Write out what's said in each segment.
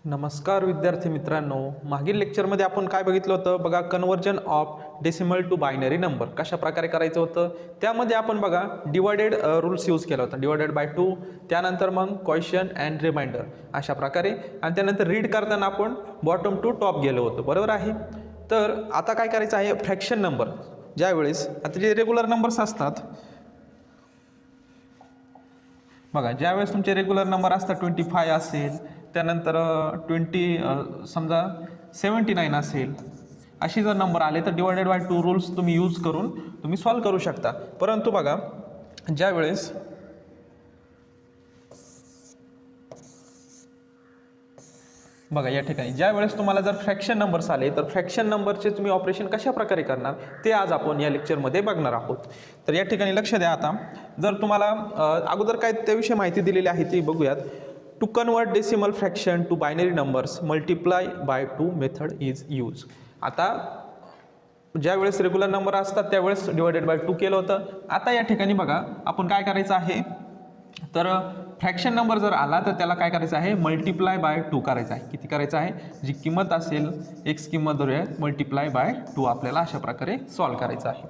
नमस्कार विद्यार्थी मित्रांनो, मागील लेक्चरमध्ये आपण काय बघितलं होतं बघा, conversion of decimal to binary number कशा प्रकारे करायचं होतं. त्यामध्ये आपण बघा डिवायडेड रूल्स यूज केला होता, डिवायडेड बाय 2, त्यानंतर मग क्वेश्चन अँड रिमाइंडर अशा प्रकारे, आणि त्यानंतर रीड करताना आपण बॉटम टू टॉप गेलो होतो, बरोबर आहे. तर आता काय करायचं आहे, फ्रॅक्शन नंबर ज्यावेळेस आता जे रेग्युलर नंबर्स असतात बघा, ज्यावेळेस तुमचे रेग्युलर नंबर असतात 25 असेल, त्यानंतर समजा 79 असेल, अशी जर नंबर आले तर डिवायडेड बाय 2 रूल्स तुम्ही यूज करून तुम्ही सॉल्व करू शकता. परंतु बघा, ज्यावेळेस बघा या ठिकाणी ज्यावेळेस तुम्हाला जर फ्रॅक्शन नंबर्स आले तर फ्रॅक्शन नंबरचे तुम्ही ऑपरेशन कशा प्रकारे करणार ते आज आपण या लेक्चरमध्ये बघणार आहोत. तर या ठिकाणी लक्ष द्या. आता जर तुम्हाला अगोदर काय त्याविषयी माहिती दिलेली आहे ती बघूयात. To convert decimal fraction to binary numbers multiply by 2 method is use. आता ज्यावेळेस रेग्युलर नंबर असतात त्यावेळेस डिवायडेड बाय 2 केलं होतं. आता या ठिकाणी बघा आपण काय करायचं आहे, तर फ्रॅक्शन नंबर जर आला तर त्याला काय करायचं आहे, मल्टिप्लाय बाय 2 करायचं आहे. किती करायचं आहे, जी किंमत असेल एक्स किंमत धरूया, मल्टिप्लाय बाय 2 आपल्याला अशा प्रकारे सॉल्व करायचं आहे.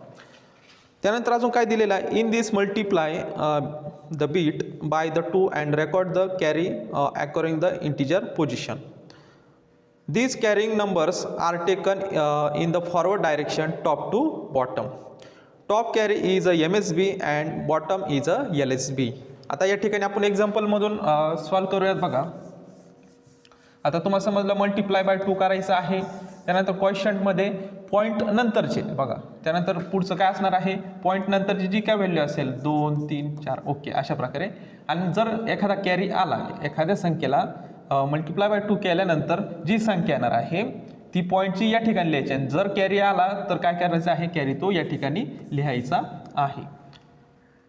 त्यानंतर अजून काय दिलेलं आहे, in this multiply the bit by the 2 and record the carry according the integer position. These carrying numbers are taken in the forward direction top to bottom. Top carry is a MSB and bottom is a LSB. आता या ठिकाणी आपण एक्झाम्पलमधून solve करूयात. बघा आता तुम्हाला समजलं multiply by 2 करायचं आहे. त्यानंतर क्वेश्चनमध्ये पॉईंट नंतरचे बघा, त्यानंतर पुढचं काय असणार आहे, पॉईंट नंतरची जी काय व्हॅल्यू असेल 2 3 4 ओके अशा प्रकारे. आणि जर एखादा कॅरी आला, एखाद्या संख्येला मल्टिप्लाय बाय 2 केल्यानंतर जी संख्या येणार आहे ती पॉईंटची या ठिकाणी लिहायची. आणि जर कॅरी आला तर काय करायचं आहे, कॅरी तो या ठिकाणी लिहायचा आहे.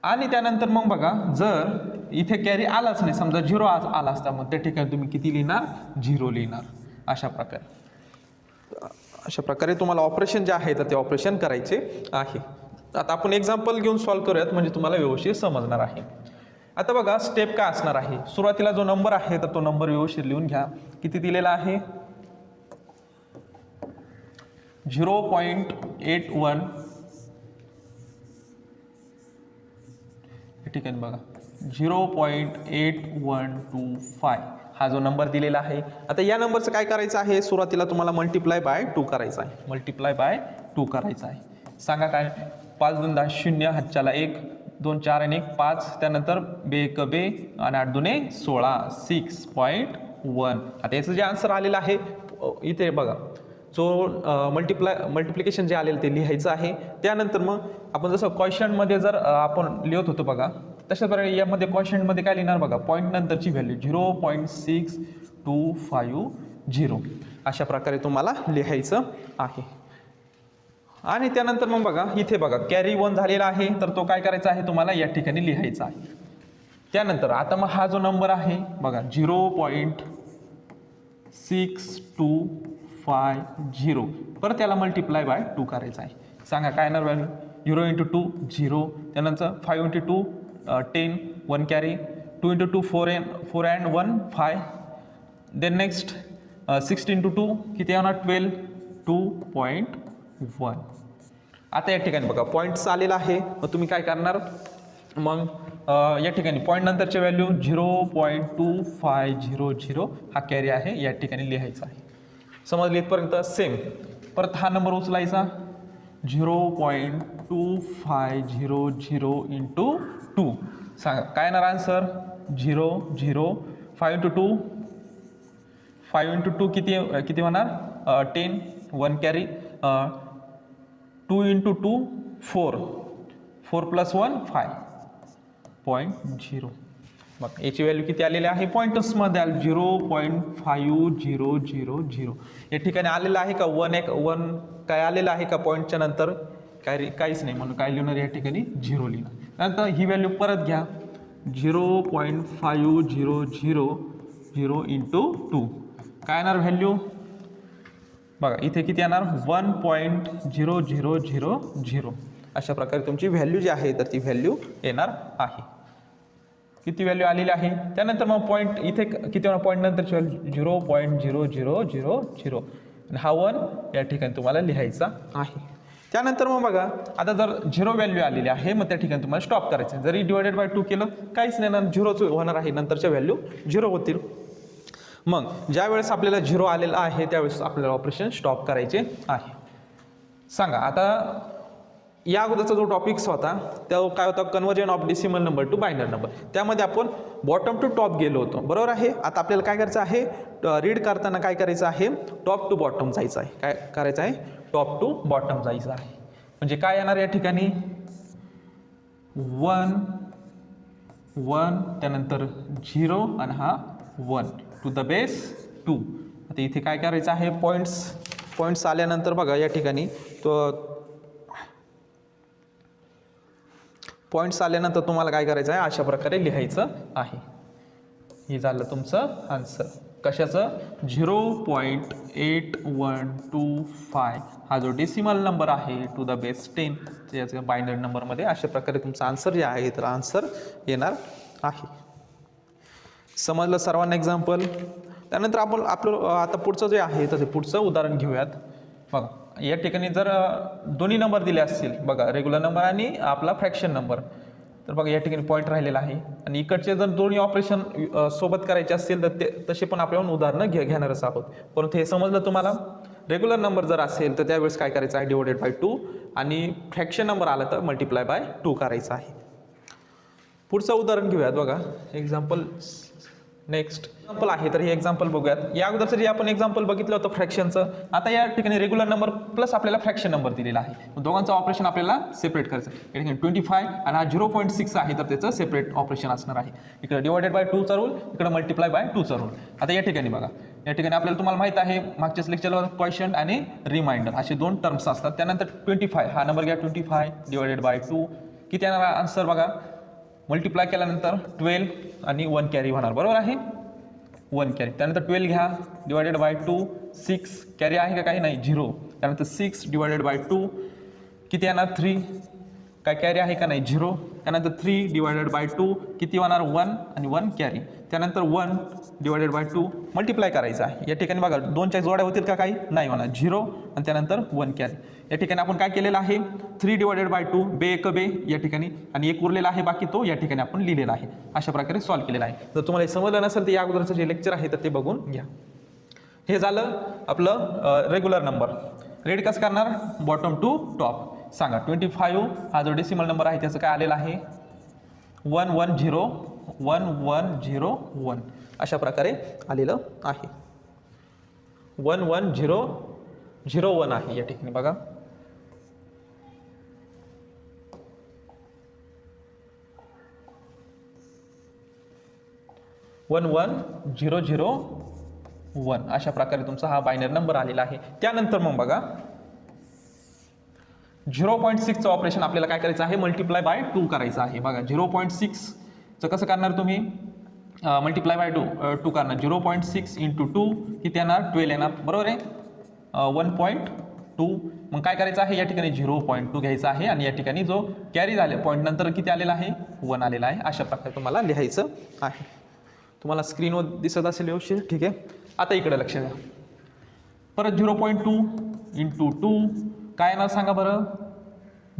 आणि त्यानंतर मग बघा, जर इथे कॅरी आलाच नाही, समजा 0 आला असता, मग त्या ठिकाणी तुम्ही किती लिहिणार, 0 लिहिणार. अशा प्रकारे तुम्हाला ऑपरेशन जे आहे तर ते ऑपरेशन करायचे आहे. आता आपण एक्झाम्पल घेऊन सॉल्व करूयात म्हणजे तुम्हाला व्यवस्थित समजणार आहे. आता बघा स्टेप काय असणार आहे, सुरुवातीला जो नंबर आहे तर तो नंबर व्यवस्थित लिहून घ्या. किती दिलेला आहे, 0.81. ठिकाणी बघा 0.8125 हा जो नंबर दिलेला आहे. आता या नंबरचं काय करायचं आहे, सुरुवातीला तुम्हाला मल्टिप्लाय बाय 2 करायचं आहे. मल्टिप्लाय बाय 2 करायचं आहे. सांगा काय, 5 2 10 0, हातच्याला 1 2 4 आणि 1 5, त्यानंतर 2 1 2 आणि 8 2 16, 6.1. आता याचं जे आन्सर आलेलं आहे इथे बघा, जो मल्टिप्लिकेशन जे आलेलं ते लिहायचं आहे. त्यानंतर मग आपण जसं क्वेश्चनमध्ये जर आपण लिहित होतो बघा, तशाच प्रकारे यामध्ये क्वेश्चनमध्ये काय लिहिणार बघा, पॉईंट नंतरची व्हॅल्यू 0.6250 अशा प्रकारे तुम्हाला लिहायचं आहे. आणि त्यानंतर मग बघा इथे बघा कॅरी 1 झालेला आहे, तर तो काय करायचा आहे तुम्हाला या ठिकाणी लिहायचा आहे. त्यानंतर आता मग हा जो नंबर आहे बघा 0.6250, परत त्याला मल्टिप्लाय बाय 2 करायचं आहे. सांगा काय येणार व्हॅल्यू, 0 × 2 0, त्यानंतर 5 × 2 10, 1 कॅरी, 2 × 2 4 and 1 5, देन नेक्स्ट 16 × 2 किती येणार 12, 2.1. आता या ठिकाणी बघा पॉईंट्स आलेला आहे, मग तुम्ही काय करणार, मग या ठिकाणी पॉईंट नंतरची व्हॅल्यू 0.2500 हा कॅरी आहे या ठिकाणी लिहायचा आहे. समजली इथपर्यंत. सेम परत हा नंबर उचलायचा 0.2500 × 2. सांगा काय येणार आन्सर, 0 0, 5 × 2 5 × 2 किती होणार 10, 1 कॅरी, 2 × 2 4, 4 + 1 5.0. मग याची व्हॅल्यू किती आलेली आहे, पॉईंट्समध्ये आली 0.5000. या ठिकाणी आलेलं आहे का 1 काय आलेलं आहे का पॉईंटच्या नंतर, काहीच नाही, म्हणून काय लिहिणार या ठिकाणी 0 लिहिणार. नंतर ही व्हॅल्यू परत घ्या 0.5000 × 2 काय येणार व्हॅल्यू बघा, इथे किती येणार 1.0000. अशा प्रकारे तुमची व्हॅल्यू जी आहे तर ती व्हॅल्यू येणार आहे. किती व्हॅल्यू आलेली आहे. त्यानंतर मग पॉईंट इथे किती होणार पॉईंट नंतरची व्हॅल्यू 0.0000 आणि हा 1 या ठिकाणी तुम्हाला लिहायचा आहे. त्यानंतर मग बघा आता जर 0 व्हॅल्यू आलेली आहे मग त्या ठिकाणी तुम्हाला स्टॉप करायचं. जरी डिवायडेड बाय 2 केलं काहीच नाही ना, 0च होणार आहे, नंतरच्या व्हॅल्यू 0 होतील. मग ज्या वेळेस आपल्याला 0 आलेला आहे त्यावेळेस आपल्याला ऑपरेशन स्टॉप करायचे आहे. सांगा आता या अगोदरचा जो टॉपिक्स होता तो काय होता, conversion of decimal number two binary number. त्यामध्ये आपण बॉटम टू टॉप गेलो होतो, बरोबर आहे. आता आपल्याला काय करायचं आहे, रीड करताना काय करायचं आहे, टॉप टू बॉटम जायचं आहे. काय करायचं आहे, टॉप टू बॉटम जायचं आहे. म्हणजे काय येणार या ठिकाणी 1 1 त्यानंतर 0 आणि हा 1 टू द बेस 2. आता इथे काय करायचं आहे, पॉईंट्स आल्यानंतर बघा या ठिकाणी पॉईंट्स आल्यानंतर तुम्हाला काय करायचं आहे, अशा प्रकारे लिहायचं आहे. हे झालं तुमचं आन्सर. कशाचं, 0.8125 हा जो डेसिमल नंबर आहे टू द बेस 10 त्याच्या बायनरी नंबरमध्ये अशा प्रकारे तुमचा आन्सर जे आहे तर आन्सर येणार आहे. समजलं सर्वांना एक्झाम्पल. त्यानंतर आपण आपलं आता पुढचं जे आहे तर ते पुढचं उदाहरण घेऊयात. बघा या ठिकाणी जर दोन्ही नंबर दिले असतील बघा, रेग्युलर नंबर आणि आपला फ्रॅक्शन नंबर, तर बघा या ठिकाणी पॉईंट राहिलेला आहे आणि इकडचे जर दोन्ही ऑपरेशन सोबत करायचे असतील तर ते तसे पण आपण उदाहरणं घेणारच आहोत. परंतु हे समजलं तुम्हाला, रेग्युलर नंबर जर असेल तर त्यावेळेस काय करायचं आहे, डिवायडेड बाय 2 आणि फ्रॅक्शन नंबर आला तर मल्टिप्लाय बाय 2 करायचं आहे. पुढचं उदाहरण घेऊयात. बघा एक्झाम्पल नेक्स्ट एक्झाम्पल आहे, तर हे एक्झाम्पल बघूयात. या अगोदरचं जे आपण एक्झाम्पल बघितलं होतं फ्रॅक्शनचं, आता या ठिकाणी रेग्युलर नंबर प्लस आपल्याला फ्रॅक्शन नंबर दिलेला आहे. दोघांचं ऑपरेशन आपल्याला सेपरेट करायचं. या ठिकाणी 25 आणि हा 0.6 आहे तर त्याचं सेपरेट ऑपरेशन असणार आहे. इकडे डिवायडेड बाय 2चा रूल, इकडे मल्टिप्लाय बाय 2चा रूल. आता या ठिकाणी बघा, या ठिकाणी आपल्याला तुम्हाला माहित आहे मागच्याच लेक्चरला क्वेश्चन आणि रिमाइंडर असे 2 टर्म्स असतात. त्यानंतर 25 हा नंबर घ्या, 25 डिवायडेड बाय 2 किती येणार आन्सर बघा, मल्टिप्लाय केल्यानंतर 12 आणि 1 कॅरी होणार, बरोबर आहे, 1 कॅरी. त्यानंतर 12 घ्या डिवायडेड बाय 2, 6 कॅरी आहे का काही नाही, 0. त्यानंतर 6 डिवायडेड बाय 2 किती येणार, 3 काय कॅरी आहे का नाही, 0. त्यानंतर 3 डिवायडेड बाय 2 किती होणार, 1 आणि 1 कॅरी. त्यानंतर 1 डिवायडेड बाय 2 मल्टिप्लाय करायचं आहे. या ठिकाणी बघा 2च्या जोड्या होतील का काही नाही होणार, 0 आणि त्यानंतर 1 कॅरी. या ठिकाणी आपण काय केलेलं आहे, 3 डिवायडेड बाय 2 बे एक बे या ठिकाणी आणि एक उरलेला आहे बाकी तो या ठिकाणी आपण लिहिलेला आहे. अशा प्रकारे सॉल्व्ह केलेला आहे. जर तुम्हाला हे समजलं नसेल तर या अगोदरचं जे लेक्चर आहे तर ते बघून घ्या. हे झालं आपलं रेग्युलर नंबर. रीड कसं करणार, बॉटम टू टॉप. सांगा 25 हा जो डेसिमल नंबर आहे त्याचं काय आलेलं आहे, 1101101 अशा प्रकारे आलेलं आहे. 11001 आहे या ठिकाणी बघा. वन 11001 अशा प्रकारे तुमचा हा बायनरी नंबर आलेला आहे. त्यानंतर मग बघा 0.6चं ऑपरेशन आपल्याला काय करायचं आहे, मल्टिप्लाय बाय 2 करायचं आहे. बघा 0.6चं कसं करणार तुम्ही, मल्टिप्लाय बाय 2 करणार. 0.6 इंटू 2 किती येणार, 12 येणार, बरोबर आहे, 1.2. मग काय करायचं आहे, या ठिकाणी 0.2 घ्यायचा आहे आणि या ठिकाणी जो कॅरी झाले पॉईंट नंतर किती आलेला आहे, 1 आलेला आहे. अशा प्रकारे तुम्हाला लिहायचं आहे. तुम्हाला स्क्रीनवर दिसत असेल व्यवस्थित, ठीक आहे. आता इकडे लक्ष द्या. परत 0.2 इंटू 2 काय येणार सांगा बरं,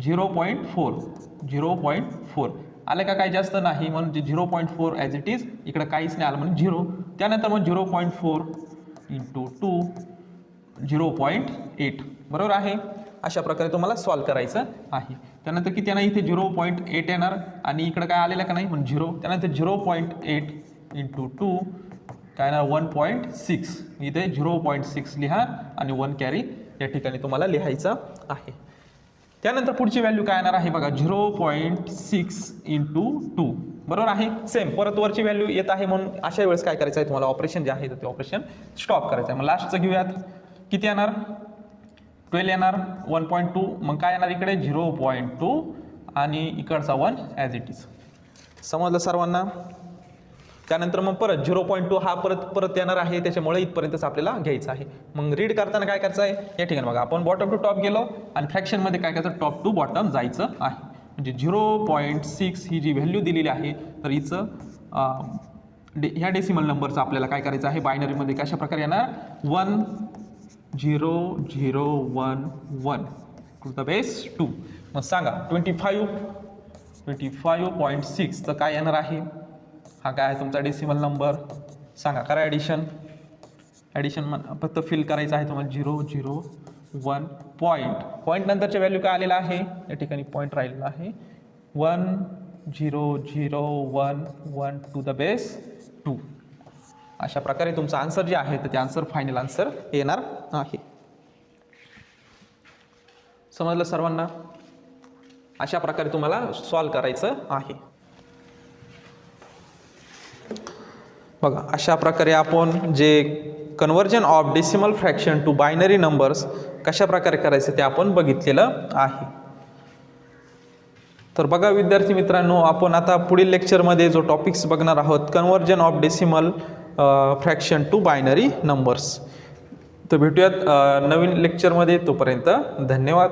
0.4 आले का, काही जास्त नाही म्हणून 0.4 ॲज इट इज, इकडे काहीच नाही आलं म्हणून 0. त्यानंतर मग 0.4 इंटू 2 0.8 बरोबर आहे. अशा प्रकारे तुम्हाला सॉल्व्ह करायचं आहे. त्यानंतर किती येणार, इथे 0.8 येणार आणि इकडे काय आलेलं का नाही म्हणून 0. त्यानंतर 0.8 इंटू 2 काय येणार, 1.6. इथे 0.6 लिहा आणि 1 कॅरी या ठिकाणी तुम्हाला लिहायचं आहे. त्यानंतर पुढची व्हॅल्यू काय येणार आहे बघा, 0.6 इंटू 2 बरोबर आहे. सेम परत वरची व्हॅल्यू येत आहे म्हणून अशा वेळेस काय करायचं आहे तुम्हाला, ऑपरेशन जे आहे ते ऑपरेशन स्टॉप करायचं आहे. मग लास्टचं घेऊयात. किती येणार, 12 येणार, 1.2 मग काय येणार इकडे 0.2 आणि इकडचा 1 ॲज इट इज. समजलं सर्वांना. त्यानंतर मग परत 0.2 हा परत येणार आहे, त्याच्यामुळे इथपर्यंतच आपल्याला घ्यायचं आहे. मग रीड करताना काय करायचं आहे, या ठिकाणी बघा आपण बॉटम टू टॉप गेलो आणि फ्रॅक्शनमध्ये काय करायचं, टॉप टू बॉटम जायचं आहे. म्हणजे 0.6 ही जी व्हॅल्यू दिलेली आहे तर हिचं ह्या डेसिमल नंबरचं आपल्याला काय करायचं आहे, बायनरीमध्ये कशा प्रकारे येणार 1 0 0 1 1 टू द बेस 2. मग सांगा 25.6 तर काय येणार आहे, हा काय आहे तुमचा डेसिमल नंबर. सांगा, करा ॲडिशन फक्त फिल करायचं आहे तुम्हाला 0 0 1 पॉईंट नंतरच्या व्हॅल्यू काय आलेला आहे, या ठिकाणी पॉईंट राहिलेला आहे 1 0 0 1 1 टू द बेस 2. अशा प्रकारे तुमचा आन्सर जे आहे तर ते आन्सर फायनल आन्सर येणार आहे. समजलं सर्वांना? अशा प्रकारे तुम्हाला सॉल्व करायचं आहे. बघा, अशा प्रकारे आपण जे conversion of decimal fraction to binary numbers कशा प्रकारे करायचं ते आपण बघितलेलं आहे. तर बघा विद्यार्थी मित्रांनो, आपण आता पुढील लेक्चरमध्ये जो टॉपिक्स बघणार आहोत, conversion of decimal fraction to binary numbers. तर भेटूयात नवीन लेक्चरमध्ये. तोपर्यंत धन्यवाद.